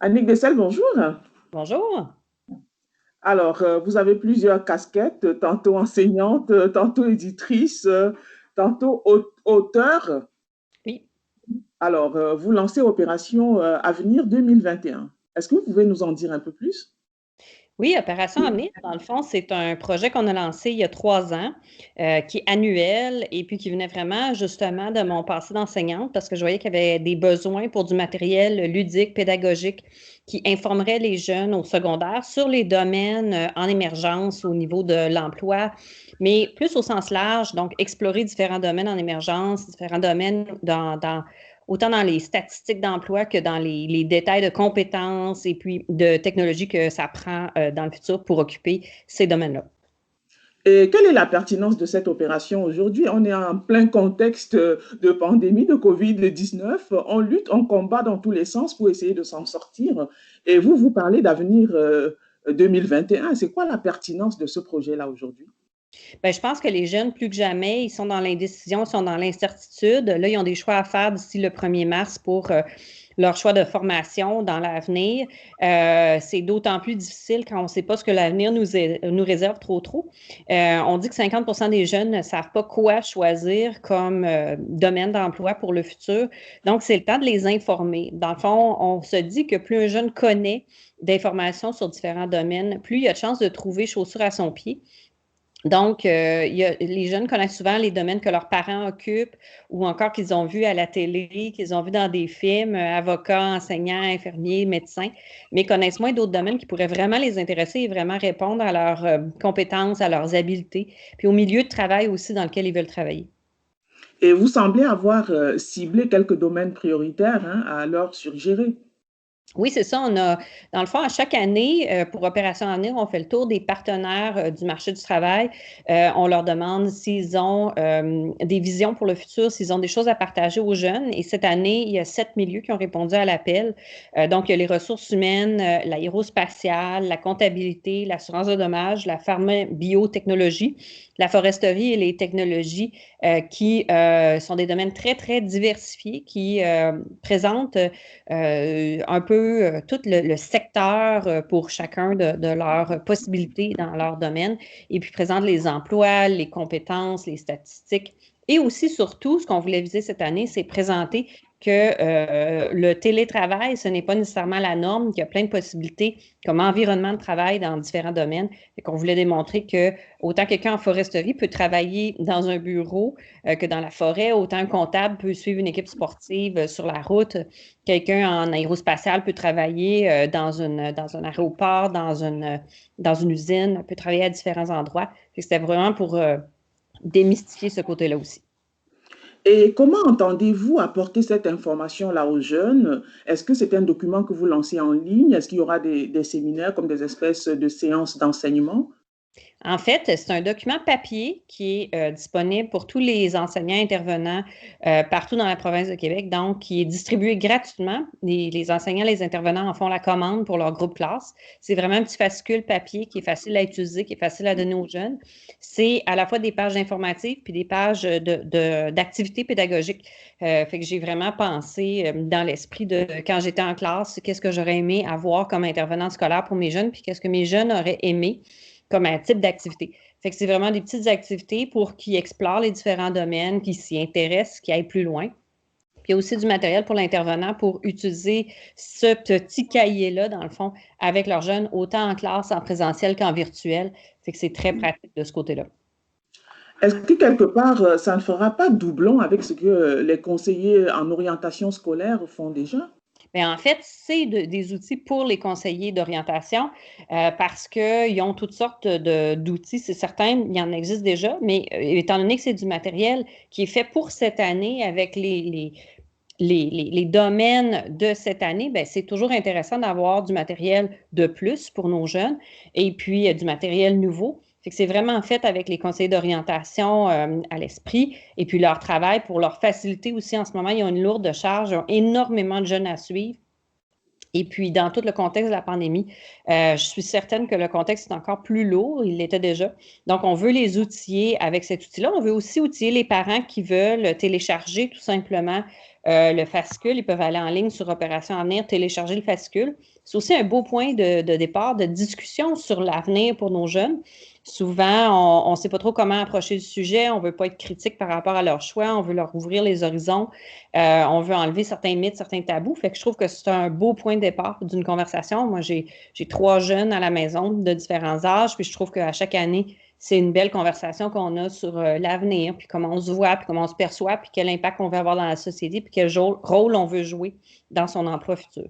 Annick Dessel, bonjour. Bonjour. Alors, vous avez plusieurs casquettes, tantôt enseignante, tantôt éditrice, tantôt auteur. Oui. Alors, vous lancez Opération Avenir 2021. Est-ce que vous pouvez nous en dire un peu plus? Oui, Opération Avenir, dans le fond, c'est un projet qu'on a lancé il y a 3 ans, qui est annuel et puis qui venait vraiment justement de mon passé d'enseignante parce que je voyais qu'il y avait des besoins pour du matériel ludique, pédagogique qui informerait les jeunes au secondaire sur les domaines en émergence au niveau de l'emploi, mais plus au sens large, donc explorer différents domaines en émergence, différents domaines autant dans les statistiques d'emploi que dans les détails de compétences et puis de technologies que ça prend dans le futur pour occuper ces domaines-là. Et quelle est la pertinence de cette opération aujourd'hui? On est en plein contexte de pandémie de Covid-19. On lutte, on combat dans tous les sens pour essayer de s'en sortir. Et vous parlez d'avenir 2021. C'est quoi la pertinence de ce projet-là aujourd'hui? Bien, je pense que les jeunes, plus que jamais, ils sont dans l'indécision, ils sont dans l'incertitude. Là, ils ont des choix à faire d'ici le 1er mars pour leur choix de formation dans l'avenir. C'est d'autant plus difficile quand on ne sait pas ce que l'avenir nous réserve trop. On dit que 50 des jeunes ne savent pas quoi choisir comme domaine d'emploi pour le futur. Donc, c'est le temps de les informer. Dans le fond, on se dit que plus un jeune connaît d'informations sur différents domaines, plus il a de chances de trouver chaussure à son pied. Donc, les jeunes connaissent souvent les domaines que leurs parents occupent ou encore qu'ils ont vus à la télé, qu'ils ont vus dans des films, avocats, enseignants, infirmiers, médecins, mais connaissent moins d'autres domaines qui pourraient vraiment les intéresser et vraiment répondre à leurs compétences, à leurs habiletés, puis au milieu de travail aussi dans lequel ils veulent travailler. Et vous semblez avoir ciblé quelques domaines prioritaires hein, à leur suggérer. Oui, c'est ça. Dans le fond, à chaque année, pour Opération Avenir, on fait le tour des partenaires du marché du travail. On leur demande s'ils ont des visions pour le futur, s'ils ont des choses à partager aux jeunes. Et cette année, il y a 7 milieux qui ont répondu à l'appel. Donc, il y a les ressources humaines, l'aérospatiale, la comptabilité, l'assurance de dommages, la pharma-biotechnologie, la foresterie et les technologies qui sont des domaines très, très diversifiés qui présentent un peu tout le secteur pour chacun de leurs possibilités dans leur domaine et puis présente les emplois, les compétences, les statistiques. Et aussi, surtout, ce qu'on voulait viser cette année, c'est présenter que le télétravail, ce n'est pas nécessairement la norme, qu'il y a plein de possibilités comme environnement de travail dans différents domaines. Et qu'on voulait démontrer que autant quelqu'un en foresterie peut travailler dans un bureau que dans la forêt, autant un comptable peut suivre une équipe sportive sur la route, quelqu'un en aérospatial peut travailler dans un aéroport, dans une usine, peut travailler à différents endroits. C'était vraiment pour démystifier ce côté-là aussi. Et comment entendez-vous apporter cette information-là aux jeunes? Est-ce que c'est un document que vous lancez en ligne? Est-ce qu'il y aura des séminaires comme des espèces de séances d'enseignement? En fait, c'est un document papier qui est disponible pour tous les enseignants intervenants partout dans la province de Québec, donc qui est distribué gratuitement. Les enseignants, les intervenants en font la commande pour leur groupe classe. C'est vraiment un petit fascicule papier qui est facile à utiliser, qui est facile à donner aux jeunes. C'est à la fois des pages informatives puis des pages d'activités pédagogiques. Fait que j'ai vraiment pensé dans l'esprit de quand j'étais en classe, qu'est-ce que j'aurais aimé avoir comme intervenant scolaire pour mes jeunes, puis qu'est-ce que mes jeunes auraient aimé comme un type d'activité. Fait que c'est vraiment des petites activités pour qu'ils explorent les différents domaines, qu'ils s'y intéressent, qu'ils aillent plus loin. Puis il y a aussi du matériel pour l'intervenant pour utiliser ce petit cahier-là, dans le fond, avec leurs jeunes, autant en classe, en présentiel qu'en virtuel. Fait que c'est très pratique de ce côté-là. Est-ce que quelque part, ça ne fera pas doublon avec ce que les conseillers en orientation scolaire font déjà? Bien, en fait, c'est des outils pour les conseillers d'orientation parce qu'ils ont toutes sortes d'outils. C'est certain, il y en existe déjà, mais étant donné que c'est du matériel qui est fait pour cette année avec les domaines de cette année, ben, c'est toujours intéressant d'avoir du matériel de plus pour nos jeunes et puis du matériel nouveau. Fait que c'est vraiment fait avec les conseillers d'orientation à l'esprit et puis leur travail pour leur faciliter aussi en ce moment. Ils ont une lourde charge, ils ont énormément de jeunes à suivre. Et puis, dans tout le contexte de la pandémie, je suis certaine que le contexte est encore plus lourd, il l'était déjà. Donc, on veut les outiller avec cet outil-là. On veut aussi outiller les parents qui veulent télécharger tout simplement le fascicule. Ils peuvent aller en ligne sur Opération Avenir, télécharger le fascicule. C'est aussi un beau point de départ, de discussion sur l'avenir pour nos jeunes. Souvent, on ne sait pas trop comment approcher le sujet, on ne veut pas être critique par rapport à leur choix, on veut leur ouvrir les horizons, on veut enlever certains mythes, certains tabous. Fait que je trouve que c'est un beau point de départ d'une conversation. Moi, j'ai 3 jeunes à la maison de différents âges, puis je trouve qu'à chaque année, c'est une belle conversation qu'on a sur l'avenir, puis comment on se voit, puis comment on se perçoit, puis quel impact on veut avoir dans la société, puis quel rôle on veut jouer dans son emploi futur.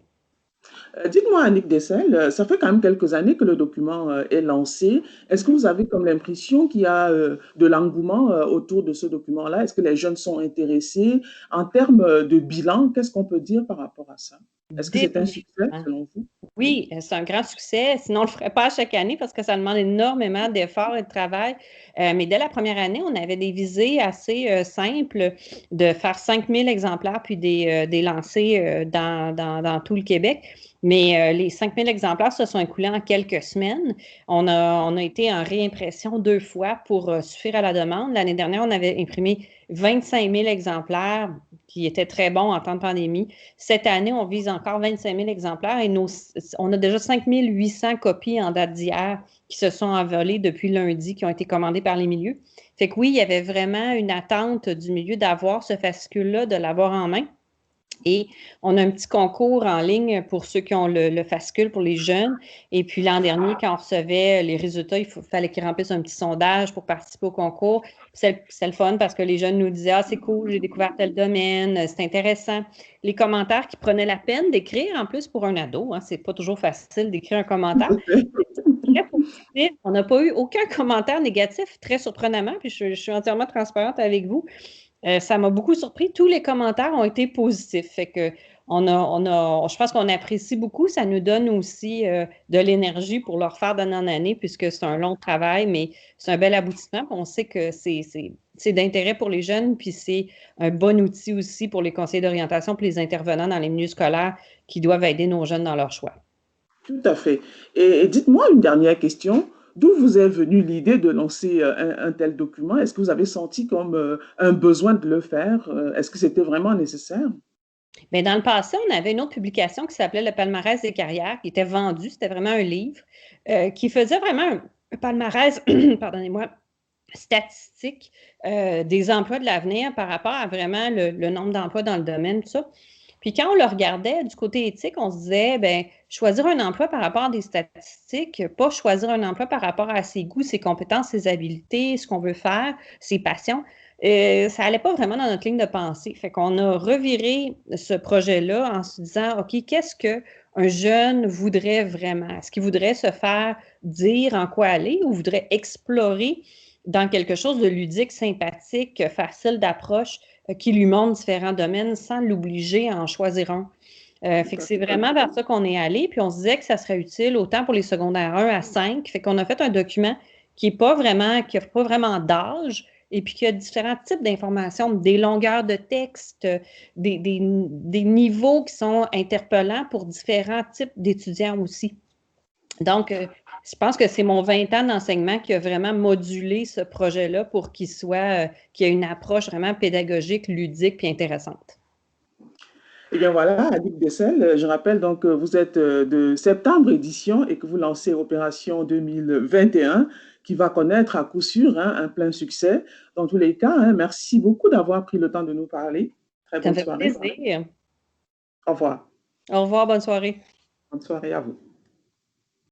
Dites-moi, Annick Dessel, ça fait quand même quelques années que le document est lancé. Est-ce que vous avez comme l'impression qu'il y a de l'engouement autour de ce document-là? Est-ce que les jeunes sont intéressés? En termes de bilan, qu'est-ce qu'on peut dire par rapport à ça? Est-ce que c'est un succès Définitivement. selon vous? Oui, c'est un grand succès. Sinon, on ne le ferait pas chaque année parce que ça demande énormément d'efforts et de travail. Mais dès la première année, on avait des visées assez simples de faire 5000 exemplaires puis des lancer dans tout le Québec. Mais les 5000 exemplaires se sont écoulés en quelques semaines. On a été en réimpression 2 fois pour suffire à la demande. L'année dernière, on avait imprimé 25 000 exemplaires qui étaient très bons en temps de pandémie. Cette année, on vise encore 25 000 exemplaires et on a déjà 5 800 copies en date d'hier qui se sont envolées depuis lundi, qui ont été commandées par les milieux. Fait que oui, il y avait vraiment une attente du milieu d'avoir ce fascicule-là, de l'avoir en main. Et on a un petit concours en ligne pour ceux qui ont le fascicule pour les jeunes. Et puis l'an dernier, quand on recevait les résultats, il fallait qu'ils remplissent un petit sondage pour participer au concours. C'est le fun parce que les jeunes nous disaient « Ah, c'est cool, j'ai découvert tel domaine, c'est intéressant. » Les commentaires qui prenaient la peine d'écrire, en plus pour un ado, hein, c'est pas toujours facile d'écrire un commentaire. Très positif. On n'a pas eu aucun commentaire négatif, très surprenamment, puis je suis entièrement transparente avec vous. Ça m'a beaucoup surpris. Tous les commentaires ont été positifs. Fait que je pense qu'on apprécie beaucoup. Ça nous donne aussi de l'énergie pour le refaire d'année en année, puisque c'est un long travail, mais c'est un bel aboutissement. On sait que c'est d'intérêt pour les jeunes, puis c'est un bon outil aussi pour les conseillers d'orientation, puis les intervenants dans les milieux scolaires qui doivent aider nos jeunes dans leur choix. Tout à fait. Et dites-moi une dernière question. D'où vous est venue l'idée de lancer un tel document? Est-ce que vous avez senti comme un besoin de le faire? Est-ce que c'était vraiment nécessaire? Mais dans le passé, on avait une autre publication qui s'appelait Le palmarès des carrières, qui était vendu. C'était vraiment un livre qui faisait vraiment un palmarès, pardonnez-moi, statistique des emplois de l'avenir par rapport à vraiment le nombre d'emplois dans le domaine, tout ça. Puis quand on le regardait du côté éthique, on se disait, ben, choisir un emploi par rapport à des statistiques, pas choisir un emploi par rapport à ses goûts, ses compétences, ses habiletés, ce qu'on veut faire, ses passions. Ça n'allait pas vraiment dans notre ligne de pensée. Fait qu'on a reviré ce projet-là en se disant, OK, qu'est-ce qu'un jeune voudrait vraiment? Est-ce qu'il voudrait se faire dire en quoi aller ou voudrait explorer dans quelque chose de ludique, sympathique, facile d'approche, qui lui montre différents domaines sans l'obliger à en choisir un? Fait que c'est vraiment vers ça qu'on est allé. Puis on se disait que ça serait utile autant pour les secondaires 1 à 5. Fait qu'on a fait un document qui n'a pas vraiment d'âge et puis qui a différents types d'informations, des longueurs de texte, des niveaux qui sont interpellants pour différents types d'étudiants aussi. Donc, je pense que c'est mon 20 ans d'enseignement qui a vraiment modulé ce projet-là pour qu'il ait une approche vraiment pédagogique, ludique puis intéressante. Eh bien voilà, Annick Dessel, je rappelle donc que vous êtes de septembre édition et que vous lancez Opération 2021 qui va connaître à coup sûr hein, un plein succès. Dans tous les cas, hein, merci beaucoup d'avoir pris le temps de nous parler. Très Ça me bonne fait soirée. plaisir. Au revoir. Au revoir, bonne soirée. Bonne soirée à vous.